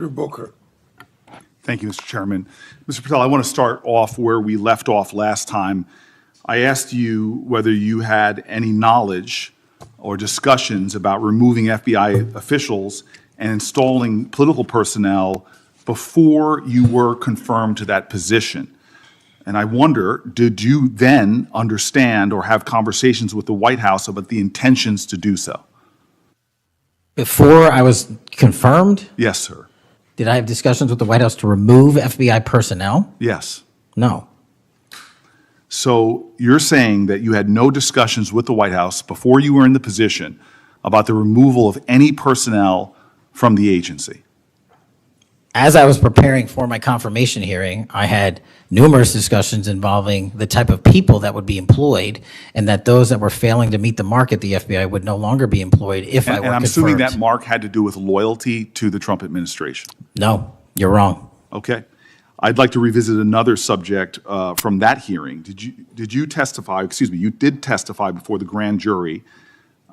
Booker. Thank you, Mr. Chairman. Mr. Patel, I want to start off where we left off last time. I asked you whether you had any knowledge or discussions about removing FBI officials and installing political personnel before you were confirmed to that position. And I wonder, did you then understand or have conversations with the White House about the intentions to do so? Before I was confirmed, Yes, sir. did I have discussions with the White House to remove FBI personnel? Yes. No. So you're saying that you had no discussions with the White House before you were in the position about the removal of any personnel from the agency? As I was preparing for my confirmation hearing, I had numerous discussions involving the type of people that would be employed, and that those that were failing to meet the mark at the FBI would no longer be employed if I were And I'm confirmed. assuming that mark had to do with loyalty to the Trump administration. No, you're wrong. Okay. I'd like to revisit another subject from that hearing. Did you testify, excuse me, you did testify before the grand jury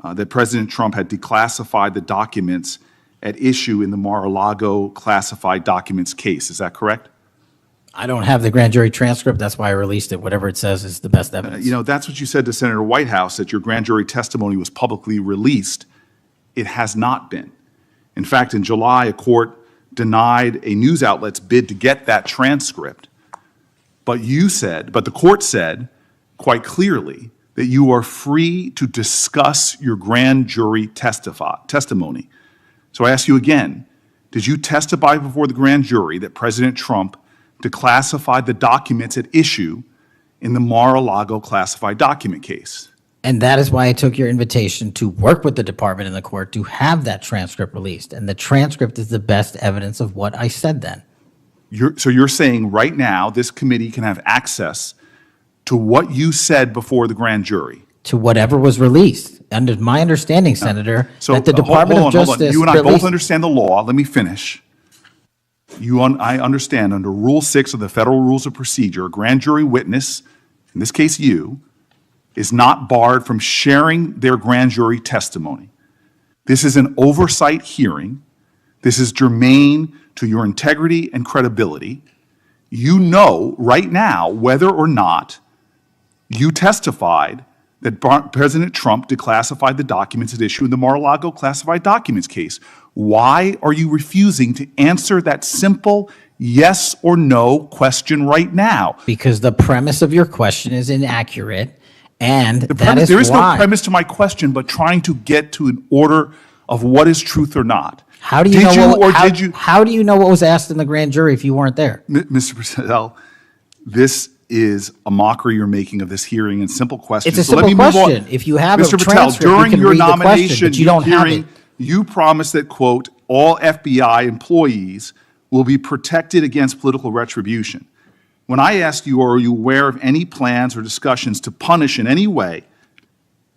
that President Trump had declassified the documents at issue in the Mar-a-Lago classified documents case. Is that correct? I don't have the grand jury transcript. That's why I released it. Whatever it says is the best evidence. You know, that's what you said to Senator Whitehouse, that your grand jury testimony was publicly released. It has not been. In fact, in July, a court denied a news outlet's bid to get that transcript. But the court said quite clearly that you are free to discuss your grand jury testimony. So I ask you again, did you testify before the grand jury that President Trump declassified the documents at issue in the Mar-a-Lago classified document case? And that is why I took your invitation to work with the department and the court to have that transcript released. And the transcript is the best evidence of what I said then. So you're saying right now this committee can have access to what you said before the grand jury? To whatever was released. Under my understanding, Senator, So that the Department of hold on. Justice You and I both released- understand the law. Let me finish. I understand under Rule 6 of the Federal Rules of Procedure, a grand jury witness, in this case you, is not barred from sharing their grand jury testimony. This is an oversight hearing. This is germane to your integrity and credibility. You know right now whether or not you testified that President Trump declassified the documents at issue in the Mar-a-Lago classified documents case. Why are you refusing to answer that simple yes or no question right now? Because the premise of your question is inaccurate, and that is There is no why. premise to my question, but trying to get to an order of what is truth or not. How do you how do you know what was asked in the grand jury if you weren't there? Mr. Patel, this is a mockery you're making of this hearing and simple questions. It's a So let me simple move on. question. If you have a Mr. Patel, transcript, you during can your read the question, nomination but you don't have hearing, it. you promised that, quote, all FBI employees will be protected against political retribution. When I asked you, are you aware of any plans or discussions to punish in any way,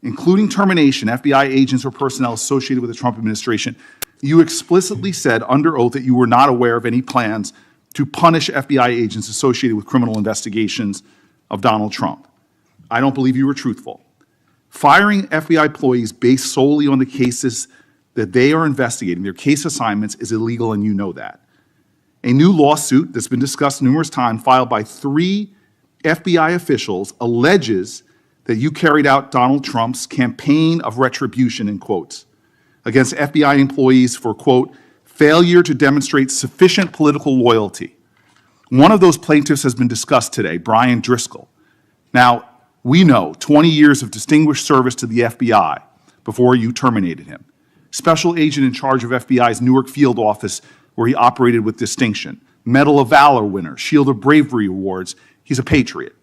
including termination, FBI agents or personnel associated with the Trump administration, you explicitly said under oath that you were not aware of any plans to punish FBI agents associated with criminal investigations of Donald Trump. I don't believe you were truthful. Firing FBI employees based solely on the cases that they are investigating, their case assignments, is illegal, and you know that. A new lawsuit that's been discussed numerous times, filed by 3 FBI officials, alleges that you carried out Donald Trump's campaign of retribution, in quotes, against FBI employees for, quote, failure to demonstrate sufficient political loyalty. One of those plaintiffs has been discussed today, Brian Driscoll. Now, we know 20 years of distinguished service to the FBI before you terminated him. Special agent in charge of FBI's Newark field office, where he operated with distinction. Medal of Valor winner, Shield of Bravery awards. He's a patriot.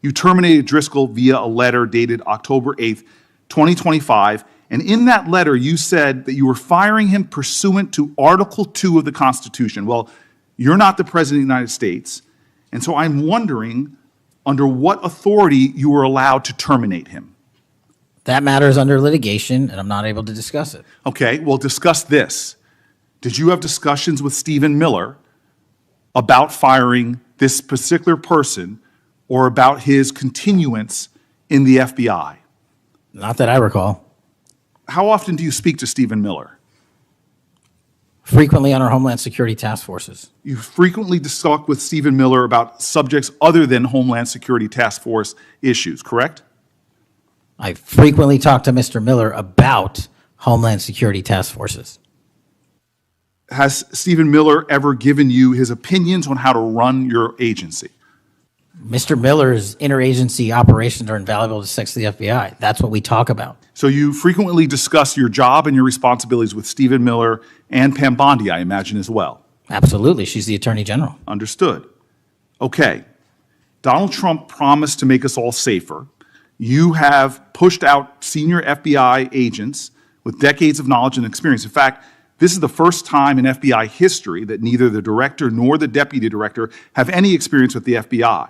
You terminated Driscoll via a letter dated October 8th, 2025, and in that letter you said that you were firing him pursuant to Article 2 of the Constitution. Well, you're not the President of the United States, and so I'm wondering under what authority you were allowed to terminate him. That matter is under litigation, and I'm not able to discuss it. Okay, well, discuss this. Did you have discussions with Stephen Miller about firing this particular person or about his continuance in the FBI? Not that I recall. How often do you speak to Stephen Miller? Frequently on our Homeland Security task forces. You frequently talk with Stephen Miller about subjects other than Homeland Security Task Force issues, correct? I frequently talk to Mr. Miller about Homeland Security task forces. Has Stephen Miller ever given you his opinions on how to run your agency? Mr. Miller's interagency operations are invaluable to the FBI. That's what we talk about. So you frequently discuss your job and your responsibilities with Stephen Miller and Pam Bondi, I imagine, as well. Absolutely. She's the Attorney General. Understood. Okay. Donald Trump promised to make us all safer. You have pushed out senior FBI agents with decades of knowledge and experience. In fact, this is the first time in FBI history that neither the director nor the deputy director have any experience with the FBI.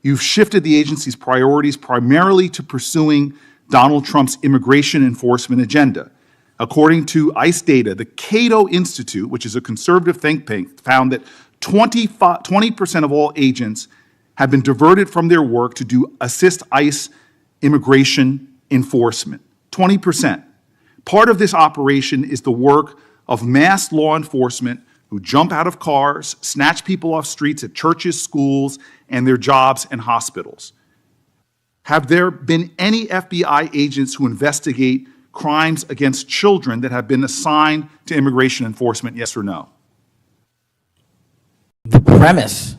You've shifted the agency's priorities primarily to pursuing Donald Trump's immigration enforcement agenda. According to ICE data, the Cato Institute, which is a conservative think tank, found that 20% of all agents have been diverted from their work to assist ICE immigration enforcement. 20%. Part of this operation is the work of mass law enforcement who jump out of cars, snatch people off streets at churches, schools, and their jobs and hospitals. Have there been any FBI agents who investigate crimes against children that have been assigned to immigration enforcement, yes or no? The premise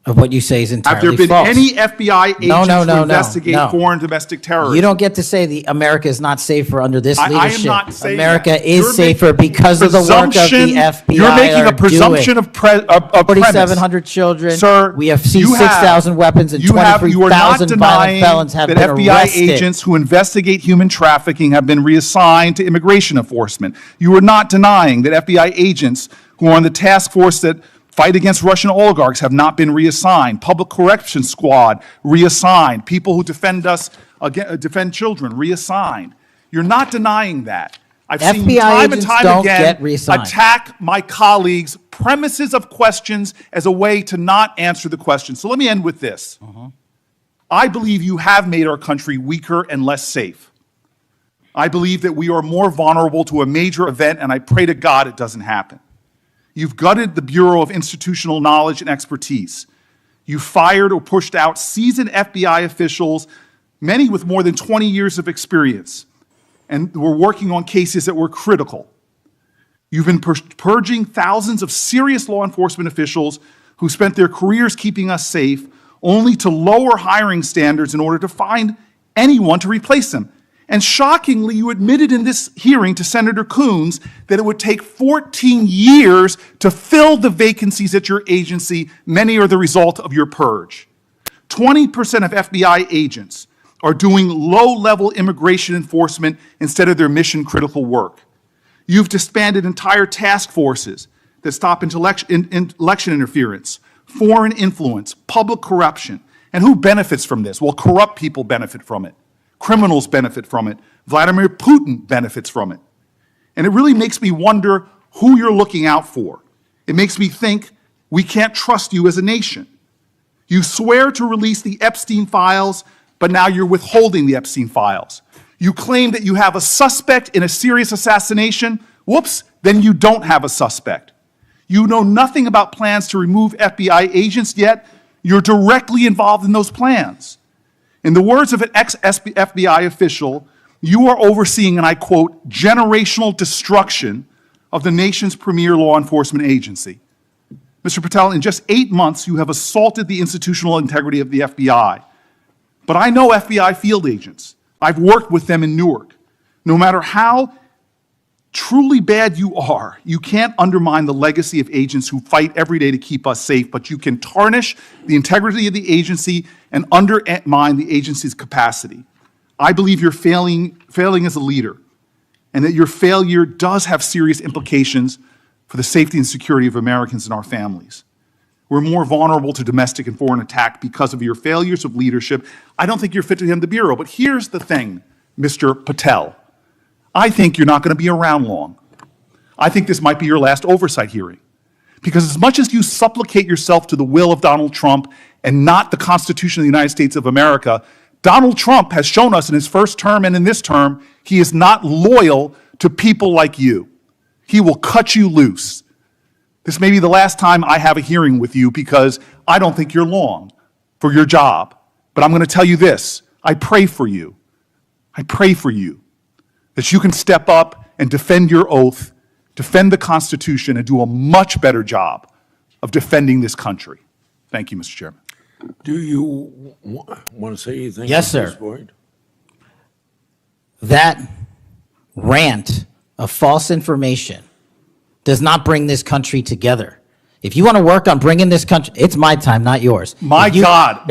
of what you say is entirely Have there been false. any FBI agents who investigate no. foreign domestic terrorism? You don't get to say America is not safer under this I am leadership. not saying America that. is You're safer making because of the work of the presumption- FBI. You're making a presumption doing. of premise. 4,700 children. Sir, We have you seized 6,000 weapons and you are not 23,000 violent denying felons have that been FBI arrested. agents who investigate human trafficking have been reassigned to immigration enforcement. You are not denying that FBI agents who are on the task force that fight against Russian oligarchs have not been reassigned. Public Corrections Squad reassigned. People who defend children reassigned. You're not denying that. I've seen you FBI time and agents time don't again get reassigned. attack my colleagues' premises of questions as a way to not answer the question. So let me end with this. I believe you have made our country weaker and less safe. I believe that we are more vulnerable to a major event, and I pray to God it doesn't happen. You've gutted the Bureau of Institutional Knowledge and Expertise. You fired or pushed out seasoned FBI officials, many with more than 20 years of experience, and were working on cases that were critical. You've been purging thousands of serious law enforcement officials who spent their careers keeping us safe, only to lower hiring standards in order to find anyone to replace them. And shockingly, you admitted in this hearing to Senator Coons that it would take 14 years to fill the vacancies at your agency. Many are the result of your purge. 20% of FBI agents are doing low-level immigration enforcement instead of their mission-critical work. You've disbanded entire task forces that stop election interference, foreign influence, public corruption. And who benefits from this? Well, corrupt people benefit from it. Criminals benefit from it. Vladimir Putin benefits from it. And it really makes me wonder who you're looking out for. It makes me think we can't trust you as a nation. You swear to release the Epstein files, but now you're withholding the Epstein files. You claim that you have a suspect in a serious assassination. Whoops, then you don't have a suspect. You know nothing about plans to remove FBI agents, yet you're directly involved in those plans. In the words of an ex-FBI official, you are overseeing, and I quote, generational destruction of the nation's premier law enforcement agency. Mr. Patel, in just 8 months, you have assaulted the institutional integrity of the FBI. But I know FBI field agents. I've worked with them in Newark. No matter how truly bad you are, you can't undermine the legacy of agents who fight every day to keep us safe, but you can tarnish the integrity of the agency and undermine the agency's capacity. I believe you're failing as a leader, and that your failure does have serious implications for the safety and security of Americans and our families. We're more vulnerable to domestic and foreign attack because of your failures of leadership. I don't think you're fit to hand the Bureau, but here's the thing, Mr. Patel. I think you're not going to be around long. I think this might be your last oversight hearing. Because as much as you supplicate yourself to the will of Donald Trump and not the Constitution of the United States of America, Donald Trump has shown us in his first term and in this term, he is not loyal to people like you. he will cut you loose. This may be the last time I have a hearing with you because I don't think you're long for your job. But I'm going to tell you this. I pray for you. I pray for you that you can step up and defend your oath, defend the Constitution, and do a much better job of defending this country. Thank you, Mr. Chairman. Do you want to say anything? Yes, at this sir. point? That rant of false information does not bring this country together. If you want to work on bringing this country, it's my time, not yours. My God,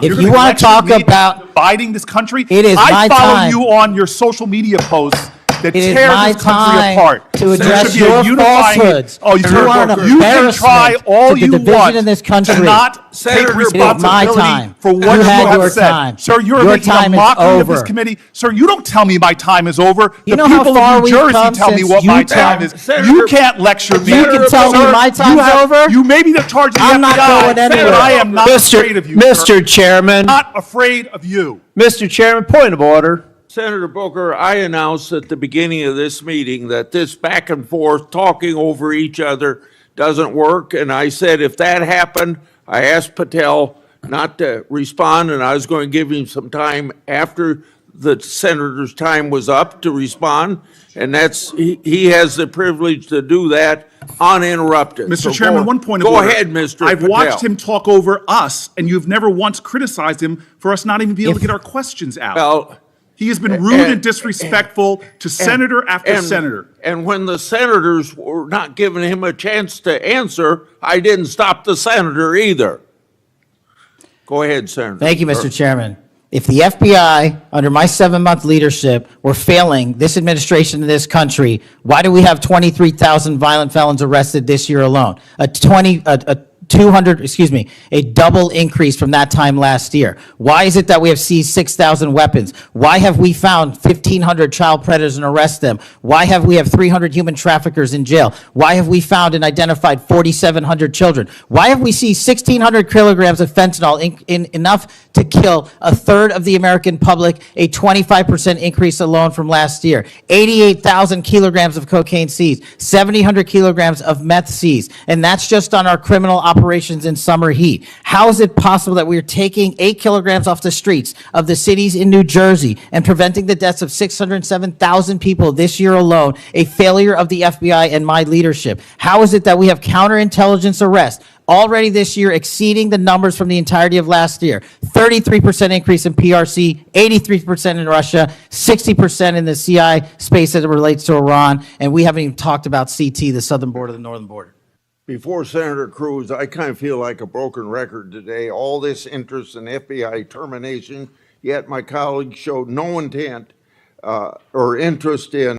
if you're you gonna want to lecture talk me about- dividing this country, It is my I follow time. you on your social media posts that It is tear my this country time apart. to There address should be a your unifying- falsehoods. Oh, You are an you can try embarrassment all to the you division want in this to country. not Senator, take it is my responsibility time. for what You you had your have said. time. Sir, you're Your making time a is mockery of this over. committee. Sir, you don't tell me my time is over. You The know how people far of New we've Jersey come tell me since what my you time tell- is. Senator- You can't lecture me. You can tell me Sir, my you time's have- over? You may be the charge of the I'm FBI, not going anywhere. but I am not afraid of you, sir. Mr. Chairman, Not afraid of you. Mr. Chairman, point of order. Senator Booker, I announced at the beginning of this meeting that this back and forth, talking over each other doesn't work. And I said if that happened, I asked Patel not to respond, and I was going to give him some time after the senator's time was up to respond. And he has the privilege to do that uninterrupted. Mr. So Chairman, go- one point of Go order. ahead, Mr. I've Patel. watched him talk over us, and you've never once criticized him for us not even being able to get our questions out. Well, He has been rude and disrespectful to senator after and- senator. And when the senators were not giving him a chance to answer, I didn't stop the senator either. Go ahead, Senator. Thank you, Mr. Chairman. If the FBI, under my 7-month leadership, were failing this administration in this country, why do we have 23,000 violent felons arrested this year alone? A double increase from that time last year. Why is it that we have seized 6,000 weapons? Why have we found 1,500 child predators and arrested them? Why have we 300 human traffickers in jail? Why have we found and identified 4,700 children? Why have we seized 1,600 kilograms of fentanyl, enough to kill a third of the American public, a 25% increase alone from last year? 88,000 kilograms of cocaine seized, 7,000 kilograms of meth seized, and that's just on our criminal operations in summer heat. How is it possible that we are taking 8 kilograms off the streets of the cities in New Jersey and preventing the deaths of 607,000 people this year alone, a failure of the FBI and my leadership? How is it that we have counterintelligence arrests already this year exceeding the numbers from the entirety of last year? 33% increase in PRC, 83% in Russia, 60% in the CI space as it relates to Iran, and we haven't even talked about CT, the southern border, the northern border. Before Senator Cruz, I kind of feel like a broken record today. All this interest in FBI termination, yet my colleagues showed no intent or interest in